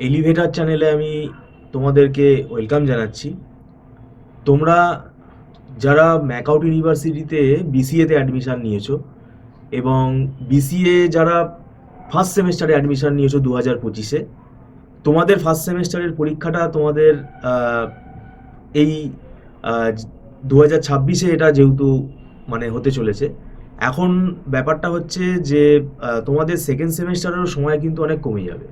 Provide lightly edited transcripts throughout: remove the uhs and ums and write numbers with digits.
Elevator চ্যানেলে আমি তোমাদেরকে ওয়েলকাম জানাচ্ছি। তোমরা যারা ম্যাকআউট ইউনিভার্সিটিতে বিসিএতে অ্যাডমিশান নিয়েছো এবং বিসিএ যারা ফার্স্ট সেমেস্টারে অ্যাডমিশান নিয়েছো 2025-এ, তোমাদের ফার্স্ট সেমেস্টারের পরীক্ষাটা তোমাদের এই 2026-এ এটা যেহেতু মানে হতে চলেছে। এখন ব্যাপারটা হচ্ছে যে তোমাদের সেকেন্ড সেমেস্টারেরও সময় কিন্তু অনেক কমে যাবে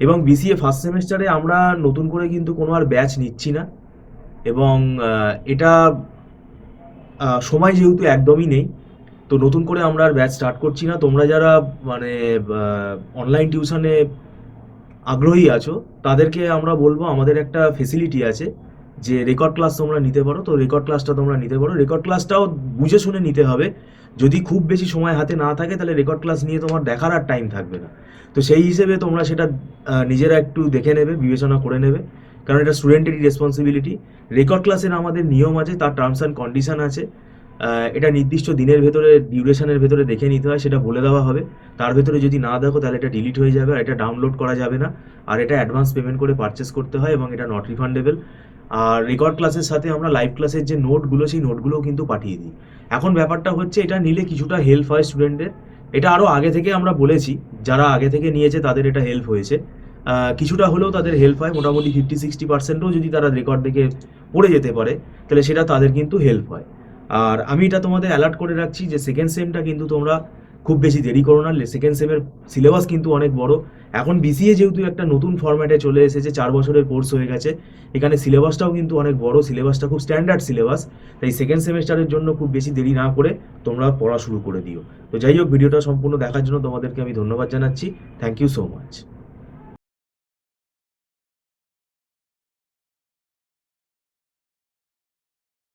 এবং বিসিএ ফার্স্ট সেমেস্টারে আমরা নতুন করে কিন্তু কোনো আর ব্যাচ নিচ্ছি না এবং এটা সময় যেহেতু একদমই নেই, তো নতুন করে আমরা আর ব্যাচ স্টার্ট করছি না। তোমরা যারা মানে অনলাইন টিউশনে আগ্রহী আছো তাদেরকে আমরা বলবো আমাদের একটা ফেসিলিটি আছে যে রেকর্ড ক্লাস তোমরা নিতে পারো। তো রেকর্ড ক্লাসটা তোমরা নিতে পারো। রেকর্ড ক্লাসটাও বুঝে শুনে নিতে হবে। যদি খুব বেশি সময় হাতে না থাকে তাহলে রেকর্ড ক্লাস নিয়ে তোমার দেখার আর টাইম থাকবে না। তো সেই হিসেবে তোমরা সেটা নিজেরা একটু দেখে নেবে, বিবেচনা করে নেবে, কারণ এটা স্টুডেন্টেরই রেসপন্সিবিলিটি। রেকর্ড ক্লাসের আমাদের নিয়ম আছে, তার টার্মস অ্যান্ড কন্ডিশন আছে। এটা নির্দিষ্ট দিনের ভেতরে, ডিউরেশনের ভেতরে দেখে নিতে হয়, সেটা বলে দেওয়া হবে। তার ভেতরে যদি না দেখো তাহলে এটা ডিলিট হয়ে যাবে আর এটা ডাউনলোড করা যাবে না। আর এটা অ্যাডভান্স পেমেন্ট করে পারচেস করতে হয় এবং এটা নট রিফান্ডেবল। আর রেকর্ড ক্লাসের সাথে আমরা লাইভ ক্লাসের যে নোটগুলো, সেই নোটগুলোও কিন্তু পাঠিয়ে দিই। এখন ব্যাপারটা হচ্ছে এটা নিলে কিছুটা হেল্প হয় স্টুডেন্টদের। এটা আরও আগে থেকে আমরা বলেছি, যারা আগে থেকে নিয়েছে তাদের এটা হেল্প হয়েছে। কিছুটা হলেও তাদের হেল্প হয়, মোটামুটি 50-60%ও যদি তারা রেকর্ড দেখে পড়ে যেতে পারে তাহলে সেটা তাদের কিন্তু হেল্প হয়। আর আমি এটা তোমাদের অ্যালার্ট করে রাখছি যে সেকেন্ড সেমটা কিন্তু তোমরা খুব বেশি দেরি করো না। সেকেন্ড সেমের সিলেবাস কিন্তু অনেক বড়। এখন বিসিএ যেহেতু একটা নতুন ফরম্যাটে চলে এসেছে, 4 বছরের কোর্স হয়ে গেছে, এখানে সিলেবাসটাও কিন্তু অনেক বড়। সিলেবাসটা খুব স্ট্যান্ডার্ড সিলেবাস। তাই সেকেন্ড সেমেস্টারের জন্য খুব বেশি দেরি না করে তোমরা পড়া শুরু করে দিও। তো যাই হোক, ভিডিওটা সম্পূর্ণ দেখার জন্য তোমাদেরকে আমি ধন্যবাদ জানাচ্ছি। Thank you so much.